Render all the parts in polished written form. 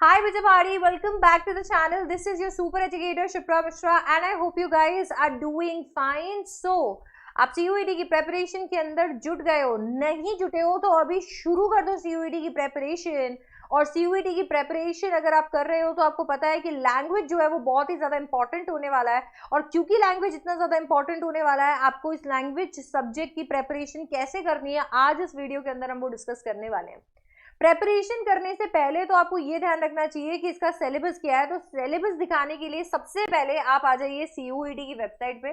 Hi Vijayabari, welcome back to the channel. This is your super educator Shipra Mishra and I hope you guys are doing fine. So, आप CUET की preparation के अंदर जुट गए हो, नहीं जुटे हो तो अभी शुरू कर दो CUET की प्रेपरेशन। और CUET की प्रेपरेशन अगर आप कर रहे हो तो आपको पता है कि लैंग्वेज जो है वो बहुत ही ज्यादा इंपॉर्टेंट होने वाला है। और क्योंकि लैंग्वेज इतना ज्यादा इंपॉर्टेंट होने वाला है, आपको इस लैंग्वेज सब्जेक्ट की प्रेपरेशन कैसे करनी है आज इस वीडियो के अंदर हम वो डिस्कस करने वाले हैं। प्रेपरेशन करने से पहले तो आपको ये ध्यान रखना चाहिए कि इसका सिलेबस क्या है। तो सिलेबस दिखाने के लिए सबसे पहले आप आ जाइए CUET की वेबसाइट पे।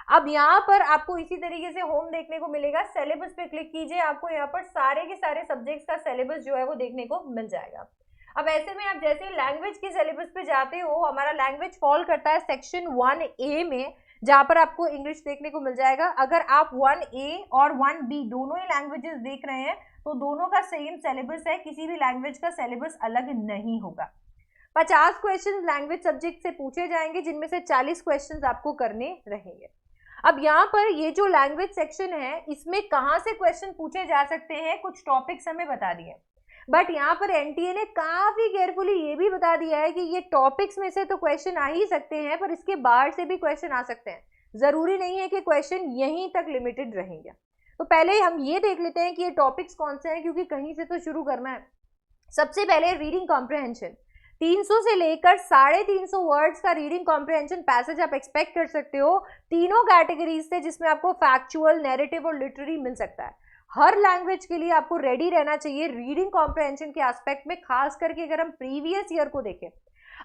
अब यहाँ पर आपको इसी तरीके से होम देखने को मिलेगा। सिलेबस पे क्लिक कीजिए, आपको यहाँ पर सारे के सारे सब्जेक्ट्स का सिलेबस जो है वो देखने को मिल जाएगा। अब ऐसे में आप जैसे लैंग्वेज के सिलेबस पे जाते हो, हमारा लैंग्वेज फॉल करता है सेक्शन 1A में, जहां पर आपको इंग्लिश देखने को मिल जाएगा। अगर आप 1A और 1B दोनों ही लैंग्वेजेस देख रहे हैं तो दोनों का सेम सिलेबस है, किसी भी लैंग्वेज का सिलेबस अलग नहीं होगा। 50 क्वेश्चन लैंग्वेज सब्जेक्ट से पूछे जाएंगे, जिनमें से 40 क्वेश्चन आपको करने रहेंगे। अब यहाँ पर ये जो लैंग्वेज सेक्शन है, इसमें कहाँ से क्वेश्चन पूछे जा सकते हैं, कुछ टॉपिक्स हमें बता दिए। बट यहाँ पर NTA ने काफी केयरफुली ये भी बता दिया है कि ये टॉपिक्स में से तो क्वेश्चन आ ही सकते हैं, पर इसके बाहर से भी क्वेश्चन आ सकते हैं। जरूरी नहीं है कि क्वेश्चन यहीं तक लिमिटेड रहेंगे। तो पहले हम ये देख लेते हैं कि ये टॉपिक्स कौन से हैं, क्योंकि कहीं से तो शुरू करना है। सबसे पहले रीडिंग कॉम्प्रहेंशन, 300 से लेकर 350 वर्ड्स का रीडिंग कॉम्प्रहेंशन पैसेज आप एक्सपेक्ट कर सकते हो, तीनों कैटेगरीज से, जिसमें आपको फैक्चुअल, नैरेटिव और लिटरेरी मिल सकता है। हर लैंग्वेज के लिए आपको रेडी रहना चाहिए रीडिंग कॉम्प्रहेंशन के एस्पेक्ट में, खास करके अगर हम प्रीवियस ईयर को देखें।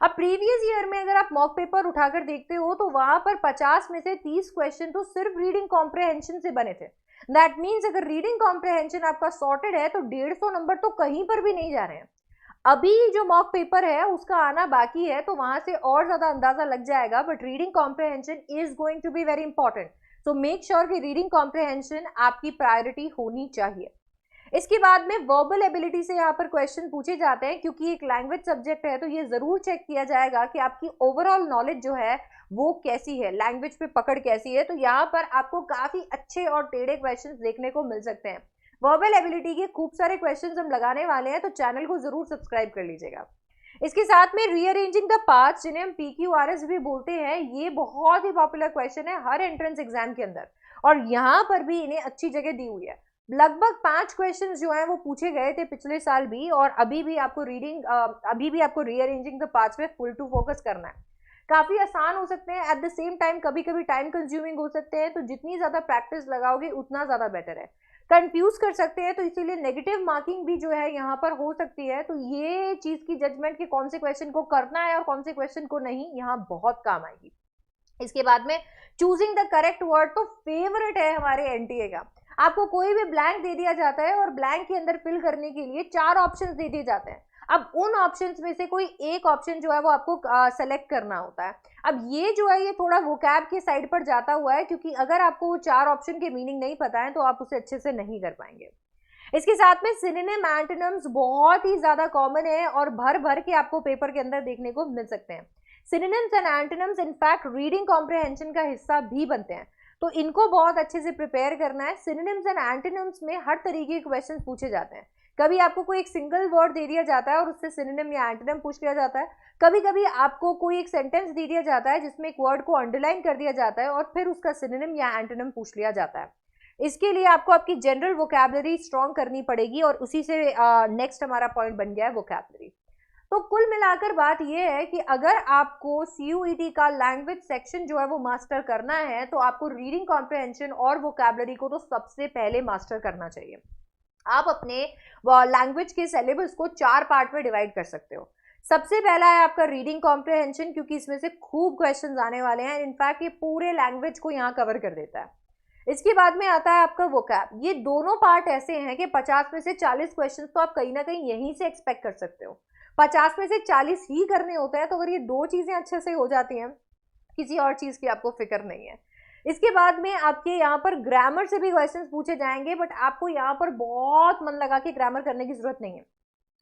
अब प्रीवियस ईयर में अगर आप मॉक पेपर उठाकर देखते हो तो वहां पर 50 में से 30 क्वेश्चन तो सिर्फ रीडिंग कॉम्प्रहेंशन से बने थे। दैट मीन्स अगर रीडिंग कॉम्प्रहेंशन आपका सॉर्टेड है तो 150 नंबर तो कहीं पर भी नहीं जा रहे हैं। अभी जो मॉक पेपर है उसका आना बाकी है, तो वहां से और ज्यादा अंदाजा लग जाएगा। But reading comprehension is going to be very important, so make sure कि रीडिंग कॉम्प्रहेंशन आपकी प्रायोरिटी होनी चाहिए। इसके बाद में वर्बल एबिलिटी से यहाँ पर क्वेश्चन पूछे जाते हैं, क्योंकि एक लैंग्वेज सब्जेक्ट है तो ये जरूर चेक किया जाएगा कि आपकी ओवरऑल नॉलेज जो है वो कैसी है, लैंग्वेज पे पकड़ कैसी है। तो यहाँ पर आपको काफी अच्छे और टेढ़े क्वेश्चंस देखने को मिल सकते हैं। वर्बल एबिलिटी के खूब सारे क्वेश्चंस हम लगाने वाले हैं, तो चैनल को जरूर सब्सक्राइब कर लीजिएगा। इसके साथ में रीअरेंजिंग द पार्ट्स, जिन्हें हम PQRS भी बोलते हैं, ये बहुत ही पॉपुलर क्वेश्चन है हर एंट्रेंस एग्जाम के अंदर, और यहाँ पर भी इन्हें अच्छी जगह दी हुई है। लगभग 5 क्वेश्चन जो है वो पूछे गए थे पिछले साल भी, और अभी भी आपको रीअरेंजिंग द पार्ट्स में फुल टू फोकस करना है। काफी आसान हो सकते हैं, एट द सेम टाइम कभी कभी टाइम कंज्यूमिंग हो सकते हैं, तो जितनी ज्यादा प्रैक्टिस लगाओगे उतना ज्यादा बेटर है। कंफ्यूज कर सकते हैं, तो इसीलिए नेगेटिव मार्किंग भी जो है यहाँ पर हो सकती है। तो ये चीज की जजमेंट कि कौन से क्वेश्चन को करना है और कौन से क्वेश्चन को नहीं, यहाँ बहुत काम आएगी। इसके बाद में चूजिंग द करेक्ट वर्ड, तो फेवरेट है हमारे NTA का। आपको कोई भी ब्लैंक दे दिया जाता है और ब्लैंक के अंदर फिल करने के लिए 4 ऑप्शंस दे दिए जाते हैं। अब उन ऑप्शंस में से कोई एक ऑप्शन जो है वो आपको सेलेक्ट करना होता है। अब ये जो है ये थोड़ा वोकैब के साइड पर जाता हुआ है, क्योंकि अगर आपको वो 4 ऑप्शन के मीनिंग नहीं पता है तो आप उसे अच्छे से नहीं कर पाएंगे। इसके साथ में सिनोनिम, एंटोनिम्स बहुत ही ज्यादा कॉमन है और भर भर के आपको पेपर के अंदर देखने को मिल सकते हैं। Synonyms and antonyms in fact reading comprehension का हिस्सा भी बनते हैं, तो इनको बहुत अच्छे से प्रिपेयर करना है। सिनोनिम्स एंड एंटोनिम्स में हर तरीके के क्वेश्चन पूछे जाते हैं। कभी आपको कोई एक सिंगल वर्ड दे दिया जाता है और उससे सिनोनिम या एंटोनिम पूछ लिया जाता है। कभी कभी आपको कोई एक सेंटेंस दे दिया जाता है जिसमें एक वर्ड को अंडरलाइन कर दिया जाता है और फिर उसका सिनोनिम या एंटोनिम पूछ लिया जाता है। इसके लिए आपको आपकी जनरल वोकैबुलरी स्ट्रॉन्ग करनी पड़ेगी, और उसी से नेक्स्ट हमारा पॉइंट बन गया है वोकैबुलरी। तो कुल मिलाकर बात यह है कि अगर आपको CUET का लैंग्वेज सेक्शन जो है वो मास्टर करना है, तो आपको रीडिंग कॉम्प्रहेंशन और वोकैबुलरी को तो सबसे पहले मास्टर करना चाहिए। आप अपने लैंग्वेज के सिलेबस को 4 पार्ट में डिवाइड कर सकते हो। सबसे पहला है आपका रीडिंग कॉम्प्रहेंशन, क्योंकि इसमें से खूब क्वेश्चंस आने वाले हैं। इनफैक्ट ये पूरे लैंग्वेज को यहाँ कवर कर देता है। इसके बाद में आता है आपका वोकैब। ये दोनों पार्ट ऐसे हैं कि 50 में से 40 क्वेश्चंस तो आप कहीं ना कहीं यहीं से एक्सपेक्ट कर सकते हो। 50 में से 40 ही करने होते हैं, तो अगर ये 2 चीजें अच्छे से हो जाती हैं, किसी और चीज की आपको फिक्र नहीं है। इसके बाद में आपके यहाँ पर ग्रामर से भी क्वेश्चंस पूछे जाएंगे, बट आपको यहाँ पर बहुत मन लगा के ग्रामर करने की जरूरत नहीं है।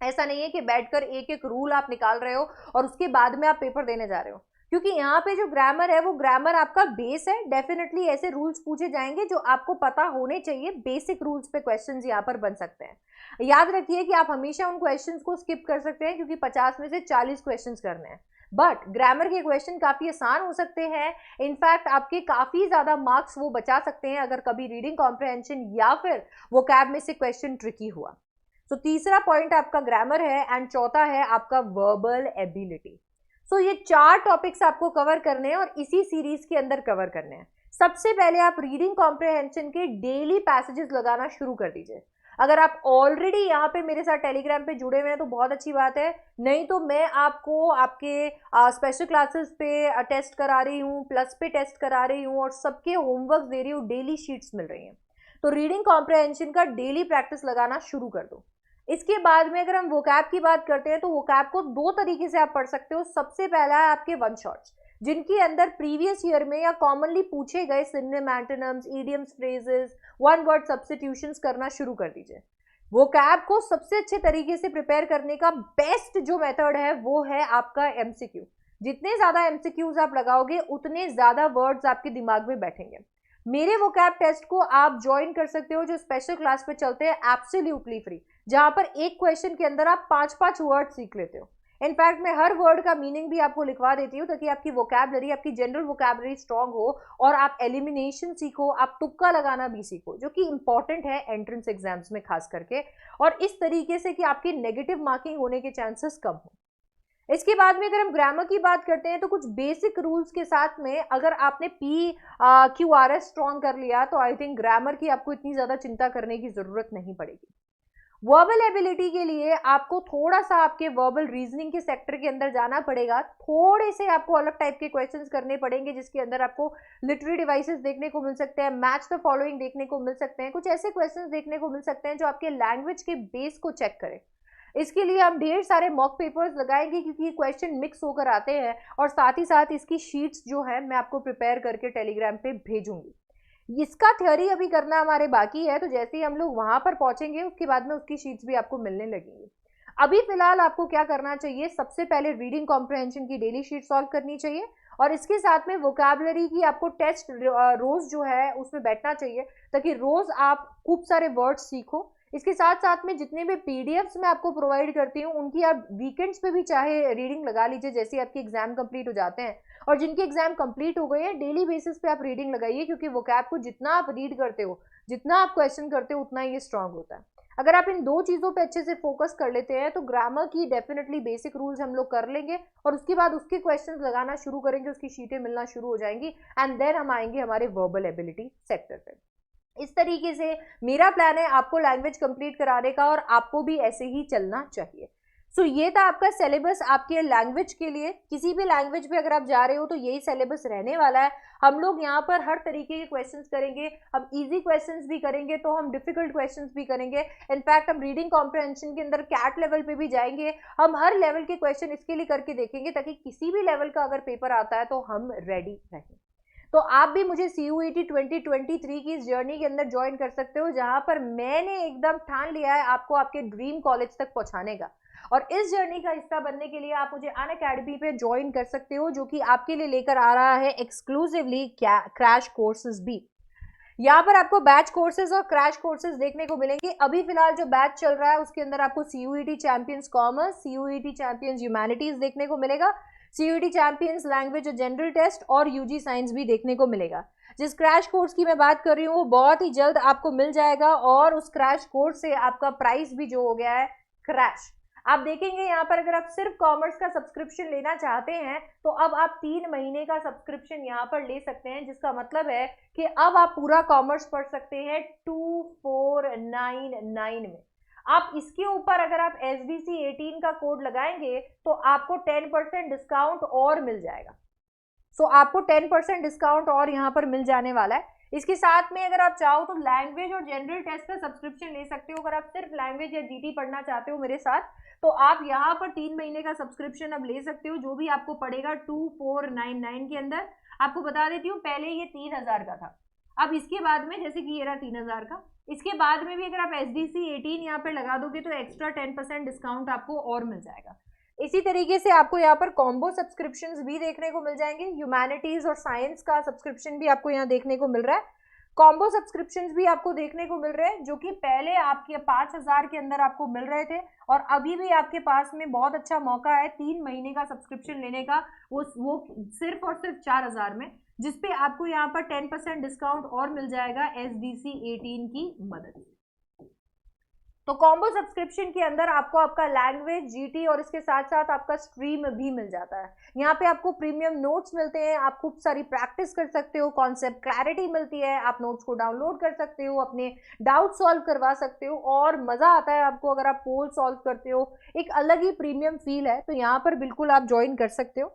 ऐसा नहीं है कि बैठकर एक एक रूल आप निकाल रहे हो और उसके बाद में आप पेपर देने जा रहे हो। क्योंकि यहाँ पे जो ग्रामर है वो ग्रामर आपका बेस है। डेफिनेटली ऐसे रूल्स पूछे जाएंगे जो आपको पता होने चाहिए, बेसिक रूल्स पे क्वेश्चंस यहाँ पर बन सकते हैं। याद रखिए कि आप हमेशा उन क्वेश्चंस को स्किप कर सकते हैं क्योंकि 50 में से 40 क्वेश्चंस करने हैं, बट ग्रामर के क्वेश्चन काफी आसान हो सकते हैं। इनफैक्ट आपके काफी ज्यादा मार्क्स वो बचा सकते हैं अगर कभी रीडिंग कॉम्प्रहेंशन या फिर वोकैब में से क्वेश्चन ट्रिकी हुआ। तो तीसरा पॉइंट आपका ग्रामर है एंड चौथा है आपका वर्बल एबिलिटी। सो ये 4 टॉपिक्स आपको कवर करने हैं और इसी सीरीज के अंदर कवर करने हैं। सबसे पहले आप रीडिंग कॉम्प्रहेंशन के डेली पैसेजेस लगाना शुरू कर दीजिए। अगर आप ऑलरेडी यहाँ पे मेरे साथ टेलीग्राम पे जुड़े हुए हैं तो बहुत अच्छी बात है, नहीं तो मैं आपको आपके स्पेशल क्लासेस पे टेस्ट करा रही हूँ, प्लस पे टेस्ट करा रही हूँ और सबके होमवर्क दे रही हूँ, डेली शीट्स मिल रही हैं। तो रीडिंग कॉम्प्रहेंशन का डेली प्रैक्टिस लगाना शुरू कर दो। इसके बाद में अगर हम वोकैब की बात करते हैं तो वोकैब को 2 तरीके से आप पढ़ सकते हो। सबसे पहला है आपके वन शॉट्स, जिनके अंदर प्रीवियस ईयर में या कॉमनली पूछे गए synonym, antonyms, idioms, phrases, one word substitutions करना शुरू कर दीजिए। वोकैब को सबसे अच्छे तरीके से प्रिपेयर करने का बेस्ट जो मेथड है वो है आपका एमसीक्यू। जितने ज्यादा एमसीक्यूज आप लगाओगे उतने ज्यादा वर्ड्स आपके दिमाग में बैठेंगे। मेरे वोकैब टेस्ट को आप ज्वाइन कर सकते हो जो स्पेशल क्लास पे चलते हैं एब्सोल्युटली फ्री, जहां पर एक क्वेश्चन के अंदर आप 5-5 वर्ड सीख लेते हो। इनफैक्ट मैं हर वर्ड का मीनिंग भी आपको लिखवा देती हूँ ताकि आपकी वोकैबलरी, आपकी जनरल वोकैबलरी स्ट्रांग हो और आप एलिमिनेशन सीखो, आप तुक्का लगाना भी सीखो, जो कि इंपॉर्टेंट है एंट्रेंस एग्जाम्स में खास करके, और इस तरीके से कि आपकी नेगेटिव मार्किंग होने के चांसेस कम हो। इसके बाद में अगर हम ग्रामर की बात करते हैं तो कुछ बेसिक रूल्स के साथ में अगर आपने PQRS स्ट्रॉन्ग कर लिया तो आई थिंक ग्रामर की आपको इतनी ज्यादा चिंता करने की जरूरत नहीं पड़ेगी। वर्बल एबिलिटी के लिए आपको थोड़ा सा आपके वर्बल रीजनिंग के सेक्टर के अंदर जाना पड़ेगा। थोड़े से आपको अलग टाइप के क्वेश्चंस करने पड़ेंगे जिसके अंदर आपको लिटरेरी डिवाइसेस देखने को मिल सकते हैं, मैच द फॉलोइंग देखने को मिल सकते हैं, कुछ ऐसे क्वेश्चंस देखने को मिल सकते हैं जो आपके लैंग्वेज के बेस को चेक करें। इसके लिए हम ढेर सारे मॉक पेपर्स लगाएंगे क्योंकि ये क्वेश्चन मिक्स होकर आते हैं, और साथ ही साथ इसकी शीट्स जो है मैं आपको प्रिपेयर करके टेलीग्राम पे भेजूंगी। इसका थ्योरी अभी करना हमारे बाकी है, तो जैसे ही हम लोग वहां पर पहुंचेंगे उसके बाद में उसकी शीट्स भी आपको मिलने लगेंगी। अभी फिलहाल आपको क्या करना चाहिए, सबसे पहले रीडिंग कॉम्प्रहेंशन की डेली शीट सॉल्व करनी चाहिए और इसके साथ में वोकैबुलरी की आपको टेस्ट रोज जो है उसमें बैठना चाहिए ताकि रोज आप खूब सारे वर्ड्स सीखो। इसके साथ साथ में जितने भी पीडीएफ्स मैं आपको प्रोवाइड करती हूँ उनकी आप वीकेंड्स पे भी चाहे रीडिंग लगा लीजिए जैसे आपके एग्जाम कंप्लीट हो जाते हैं, और जिनके एग्जाम कंप्लीट हो गए हैं डेली बेसिस पे आप रीडिंग लगाइए क्योंकि वोकैब को जितना आप रीड करते हो, जितना आप क्वेश्चन करते हो, उतना ये स्ट्रांग होता है। अगर आप इन 2 चीजों पे अच्छे से फोकस कर लेते हैं तो ग्रामर की डेफिनेटली बेसिक रूल्स हम लोग कर लेंगे और उसके बाद उसके क्वेश्चंस लगाना शुरू करेंगे, उसकी शीटें मिलना शुरू हो जाएंगी एंड देन हम आएंगे हमारे वर्बल एबिलिटी सेक्टर पे। इस तरीके से मेरा प्लान है आपको लैंग्वेज कंप्लीट कराने का और आपको भी ऐसे ही चलना चाहिए। सो ये था आपका सिलेबस आपके लैंग्वेज के लिए। किसी भी लैंग्वेज पे अगर आप जा रहे हो तो यही सिलेबस रहने वाला है। हम लोग यहाँ पर हर तरीके के क्वेश्चंस करेंगे, हम इजी क्वेश्चंस भी करेंगे तो हम डिफिकल्ट क्वेश्चंस भी करेंगे। इनफैक्ट हम रीडिंग कॉम्प्रहेंशन के अंदर कैट लेवल पे भी जाएंगे। हम हर लेवल के क्वेश्चन इसके लिए करके देखेंगे ताकि किसी भी लेवल का अगर पेपर आता है तो हम रेडी रहें। तो आप भी मुझे CUET 2023 की इस जर्नी के अंदर ज्वाइन कर सकते हो जहां पर मैंने एकदम ठान लिया है आपको आपके ड्रीम कॉलेज तक पहुंचाने का। और इस जर्नी का हिस्सा बनने के लिए आप मुझे अनअकैडमी पे ज्वाइन कर सकते हो जो कि आपके लिए लेकर आ रहा है एक्सक्लूसिवली क्रैश कोर्सेज भी। यहाँ पर आपको बैच कोर्सेज और क्रैश कोर्सेज देखने को मिलेंगे। अभी फिलहाल जो बैच चल रहा है उसके अंदर आपको CUET champions commerce, CUET champions humanities देखने को मिलेगा, CUET champions language general test और UG साइंस भी देखने को मिलेगा। जिस क्रैश कोर्स की मैं बात कर रही हूँ वो बहुत ही जल्द आपको मिल जाएगा और उस क्रैश कोर्स से आपका प्राइस भी जो हो गया है क्रैश। आप देखेंगे यहाँ पर अगर आप सिर्फ कॉमर्स का सब्सक्रिप्शन लेना चाहते हैं तो अब आप 3 महीने का सब्सक्रिप्शन यहाँ पर ले सकते हैं, जिसका मतलब है कि अब आप पूरा कॉमर्स पढ़ सकते हैं 2499 में। आप इसके ऊपर अगर आप SDC 18 का कोड लगाएंगे तो आपको 10% डिस्काउंट और मिल जाएगा। सो आपको 10% डिस्काउंट और यहाँ पर मिल जाने वाला है। इसके साथ में अगर आप चाहो तो लैंग्वेज और जनरल टेस्ट का सब्सक्रिप्शन ले सकते हो। अगर आप सिर्फ लैंग्वेज या GT पढ़ना चाहते हो मेरे साथ तो आप यहाँ पर 3 महीने का सब्सक्रिप्शन अब ले सकते हो, जो भी आपको पड़ेगा 2499 के अंदर। आपको बता देती हूँ पहले ये 3000 का था, अब इसके बाद में जैसे कि ये रहा 3000 का, इसके बाद में भी अगर आप SDC 18 यहाँ पे लगा दोगे तो एक्स्ट्रा 10% डिस्काउंट आपको और मिल जाएगा। इसी तरीके से आपको यहाँ पर कॉम्बो सब्सक्रिप्शंस भी देखने को मिल जाएंगे। ह्यूमैनिटीज और साइंस का सब्सक्रिप्शन भी आपको यहाँ देखने को मिल रहा है। कॉम्बो सब्सक्रिप्शंस भी आपको देखने को मिल रहे हैं, जो कि पहले आपके 5,000 के अंदर आपको मिल रहे थे, और अभी भी आपके पास में बहुत अच्छा मौका है 3 महीने का सब्सक्रिप्शन लेने का, वो सिर्फ और सिर्फ 4,000 में, जिसपे आपको यहाँ पर 10% डिस्काउंट और मिल जाएगा SDC 18 की मदद से। तो कॉम्बो सब्सक्रिप्शन के अंदर आपको आपका लैंग्वेज, जीटी और इसके साथ साथ आपका स्ट्रीम भी मिल जाता है। यहाँ पे आपको प्रीमियम नोट्स मिलते हैं, आप खूब सारी प्रैक्टिस कर सकते हो, कॉन्सेप्ट क्लैरिटी मिलती है, आप नोट्स को डाउनलोड कर सकते हो, अपने डाउट सॉल्व करवा सकते हो, और मजा आता है आपको अगर आप पोल सॉल्व करते हो। एक अलग ही प्रीमियम फील है, तो यहाँ पर बिल्कुल आप ज्वाइन कर सकते हो।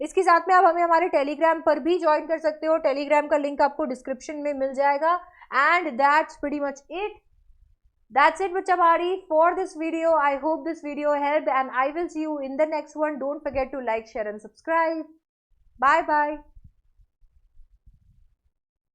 इसके साथ में आप हमें हमारे टेलीग्राम पर भी ज्वाइन कर सकते हो। टेलीग्राम का लिंक आपको डिस्क्रिप्शन में मिल जाएगा। And that's pretty much it. That's it, Bachapari, for this video. I hope this video helped, and I will see you in the next one. Don't forget to like, share, and subscribe. Bye bye.